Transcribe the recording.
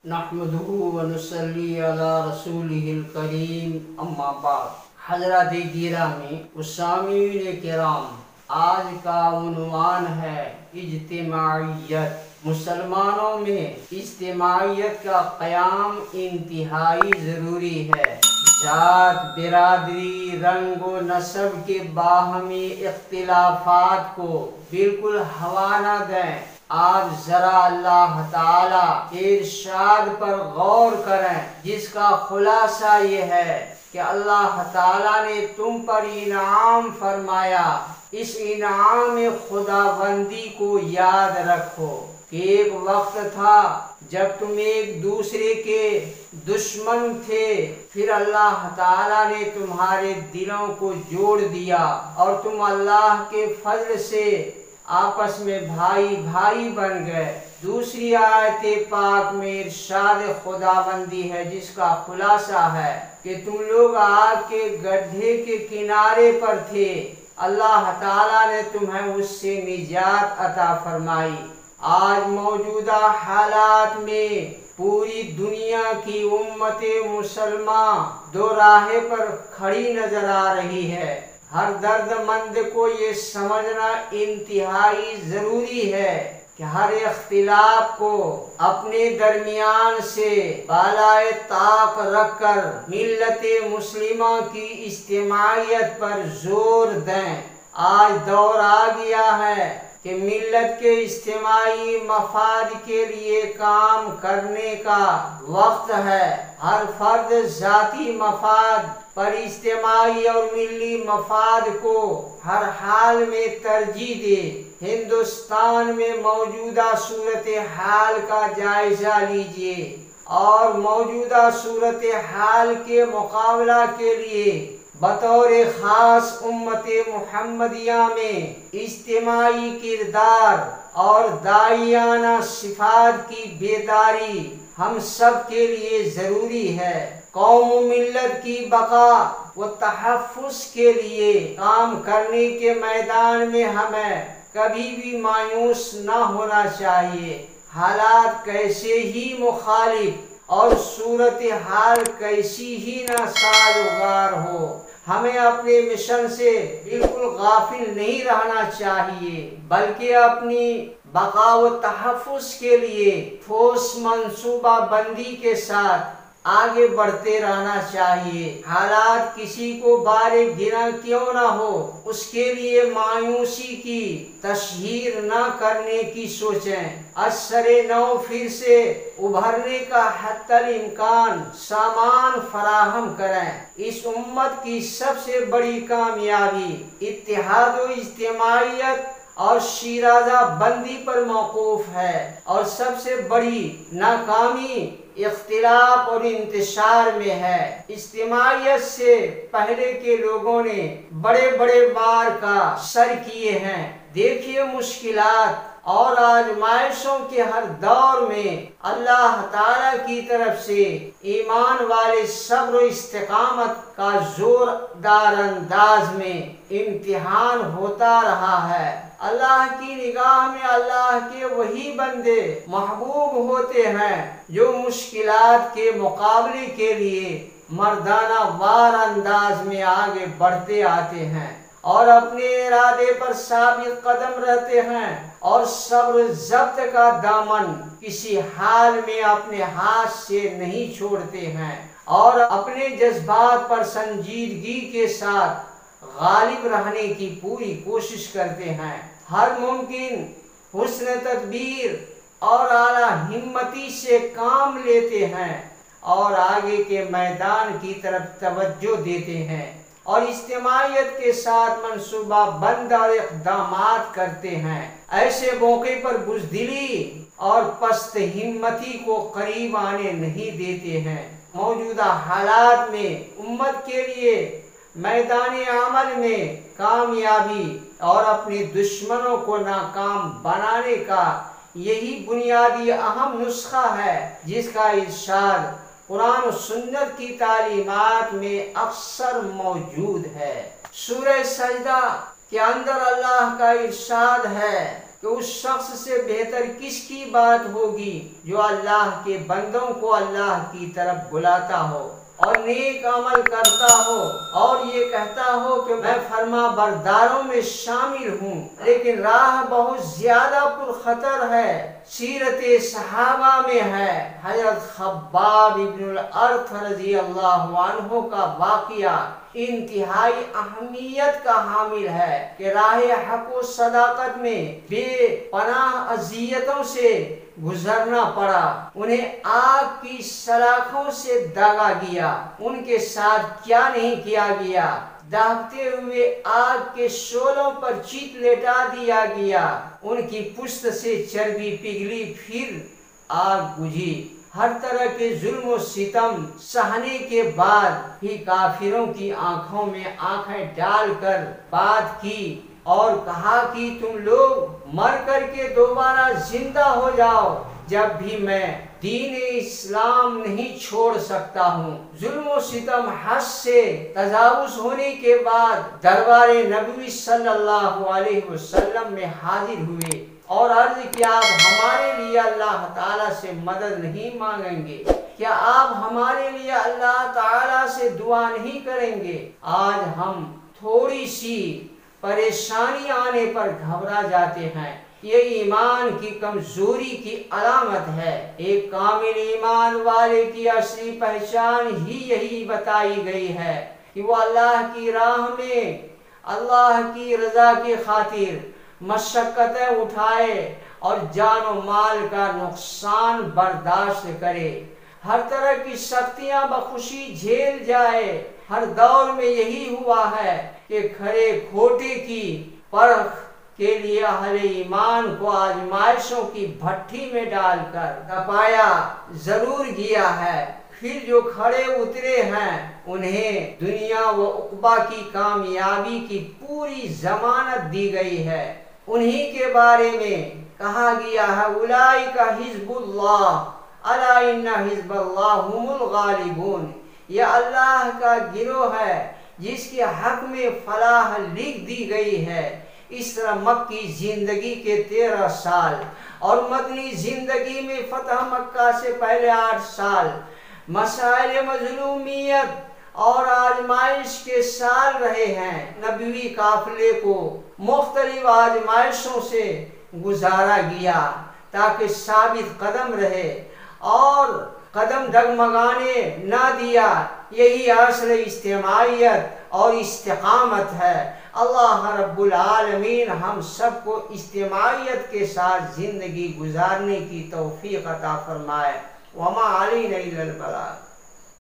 نحمدہ ونصلی علی رسولہ الکریم اما بعد۔ حضرات گرامی و سامعین کرام، آج کا عنوان ہے اجتماعیت۔ مسلمانوں میں اجتماعیت کا قیام انتہائی ضروری ہے۔ ذات، برادری، رنگ و نسب کے باہمی اختلافات کو بالکل ہوا نہ دیں۔ آپ ذرا اللہ تعالیٰ کے ارشاد پر غور کریں، جس کا خلاصہ یہ ہے کہ اللہ تعالیٰ نے تم پر انعام فرمایا۔ اس انعام خداوندی کو یاد رکھو کہ ایک وقت تھا جب تم ایک دوسرے کے دشمن تھے، پھر اللہ تعالیٰ نے تمہارے دلوں کو جوڑ دیا اور تم اللہ کے فضل سے آپس میں بھائی بھائی بن گئے۔ دوسری آیت پاک میں ارشاد خداوندی ہے، جس کا خلاصہ ہے کہ تم لوگ آگ کے گڈھے کے کنارے پر تھے، اللہ تعالیٰ نے تمہیں اس سے نجات عطا فرمائی۔ آج موجودہ حالات میں پوری دنیا کی امت مسلمہ دو راہے پر کھڑی نظر آ رہی ہے۔ ہر درد مند کو یہ سمجھنا انتہائی ضروری ہے کہ ہر اختلاف کو اپنے درمیان سے بالائے طاق رکھ کر ملت مسلمہ کی اجتماعیت پر زور دیں۔ آج دور آ گیا ہے کہ ملت کے اجتماعی مفاد کے لیے کام کرنے کا وقت ہے۔ ہر فرد ذاتی مفاد پر اجتماعی اور ملی مفاد کو ہر حال میں ترجیح دے۔ ہندوستان میں موجودہ صورتحال کا جائزہ لیجیے اور موجودہ صورتحال کے مقابلہ کے لیے بطور خاص امت محمدیہ میں اجتماعی کردار اور داعیانہ صفات کی بیداری ہم سب کے لیے ضروری ہے۔ قوم و ملت کی بقا و تحفظ کے لیے کام کرنے کے میدان میں ہمیں کبھی بھی مایوس نہ ہونا چاہیے۔ حالات کیسے ہی مخالف اور صورتحال کیسی ہی ناسازگار ہو، ہمیں اپنے مشن سے بالکل غافل نہیں رہنا چاہیے، بلکہ اپنی بقا و تحفظ کے لیے ٹھوس منصوبہ بندی کے ساتھ آگے بڑھتے رہنا چاہیے۔ حالات کسی کو بارے گنا کیوں نہ ہو، اس کے لیے مایوسی کی تشہیر نہ کرنے کی سوچیں۔ ازسر نو پھر سے ابھرنے کا حتی الامکان سامان فراہم کریں۔ اس امت کی سب سے بڑی کامیابی اتحاد و اجتماعیت اور شیرازہ بندی پر موقوف ہے، اور سب سے بڑی ناکامی اختلاف اور انتشار میں ہے۔ اجتماعیت سے پہلے کے لوگوں نے بڑے بڑے بار کا سر کیے ہیں۔ دیکھیے، مشکلات اور آزمائشوں کے ہر دور میں اللہ تعالیٰ کی طرف سے ایمان والے صبر و استقامت کا زوردار انداز میں امتحان ہوتا رہا ہے۔ اللہ کی نگاہ میں اللہ کے وہی بندے محبوب ہوتے ہیں جو مشکلات کے مقابلے کے لیے مردانہ وار انداز میں آگے بڑھتے آتے ہیں اور اپنے ارادے پر ثابت قدم رہتے ہیں، اور صبر ضبط کا دامن کسی حال میں اپنے ہاتھ سے نہیں چھوڑتے ہیں، اور اپنے جذبات پر سنجیدگی کے ساتھ غالب رہنے کی پوری کوشش کرتے ہیں۔ ہر ممکن حسن تدبیر اور اعلیٰ ہمتی سے کام لیتے ہیں اور آگے کے میدان کی طرف توجہ دیتے ہیں، اور اجتماعیت کے ساتھ منصوبہ بند اور اقدامات کرتے ہیں۔ ایسے موقع پر بزدلی اور پست ہمتی کو قریب آنے نہیں دیتے ہیں۔ موجودہ حالات میں امت کے لیے میدان عمل میں کامیابی اور اپنے دشمنوں کو ناکام بنانے کا یہی بنیادی اہم نسخہ ہے، جس کا ارشاد قرآن و سنت کی تعلیمات میں اکثر موجود ہے۔ سورہ سجدہ کے اندر اللہ کا ارشاد ہے کہ اس شخص سے بہتر کس کی بات ہوگی جو اللہ کے بندوں کو اللہ کی طرف بلاتا ہو اور نیک عمل کرتا ہو اور یہ کہتا ہو کہ میں فرما برداروں میں شامل ہوں، لیکن راہ بہت زیادہ پرخطر ہے۔ سیرت صحابہ میں ہے حضرت خباب ابن الارت رضی اللہ عنہ کا واقعہ انتہائی اہمیت کا حامل ہے کہ راہ حق و صداقت میں بے پناہ اذیتوں سے گزرنا پڑا، انہیں آگ کی سلاخوں سے داغا گیا، ان کے ساتھ کیا نہیں کیا گیا، داغتے ہوئے آگ کے شعلوں پر چیت لٹا دیا گیا، ان کی پشت سے چربی پگھلی پھر آگ بجھی۔ ہر طرح کے ظلم و ستم سہنے کے بعد بھی کافروں کی آنکھوں میں آنکھیں ڈال کر بات کی اور کہا کہ تم لوگ مر کر کے دوبارہ زندہ ہو جاؤ، جب بھی میں دین اسلام نہیں چھوڑ سکتا ہوں۔ ظلم و ستم حد سے تجاوز ہونے کے بعد دربار نبوی صلی اللہ علیہ وسلم میں حاضر ہوئے اور عرض کیا آپ ہمارے لیے اللہ تعالیٰ سے مدد نہیں مانگیں گے؟ کیا آپ ہمارے لیے اللہ تعالیٰ سے دعا نہیں کریں گے؟ آج ہم تھوڑی سی پریشانی آنے پر گھبرا جاتے ہیں، یہ ایمان کی کمزوری کی علامت ہے۔ ایک کامل ایمان والے کی اصلی پہچان ہی یہی بتائی گئی ہے کہ وہ اللہ کی راہ میں اللہ کی رضا کی خاطر مشقتیں اٹھائے اور جان و مال کا نقصان برداشت کرے، ہر طرح کی سختیاں بخوشی جھیل جائے۔ ہر دور میں یہی ہوا ہے کہ کھرے کھوٹے کی پرکھ کے لیے اہل ایمان کو آزمائشوں کی بھٹی میں ڈال کر تپایا ضرور گیا ہے، پھر جو کھڑے اترے ہیں انہیں دنیا و عقبہ کی کامیابی کی پوری ضمانت دی گئی ہے۔ انہی کے بارے میں کہا گیا ہے اولئک حزب اللہ الا ان حزب اللہ هم الغالبون، یہ اللہ کا گروہ ہے جس کے حق میں فلاح لکھ دی گئی ہے۔ اس طرح مکی زندگی کے 13 سال اور مدنی زندگی میں فتح مکہ سے پہلے 8 سال مسائل مظلومیت اور آزمائش کے سال رہے ہیں۔ نبوی قافلے کو مختلف آزمائشوں سے گزارا گیا تاکہ ثابت قدم رہے اور قدم ڈگمگانے نہ دیا۔ یہی اصل اجتماعیت اور استقامت ہے۔ اللہ رب العالمین ہم سب کو اجتماعیت کے ساتھ زندگی گزارنے کی توفیق عطا فرمائے۔ وما علینا الا البلاغ۔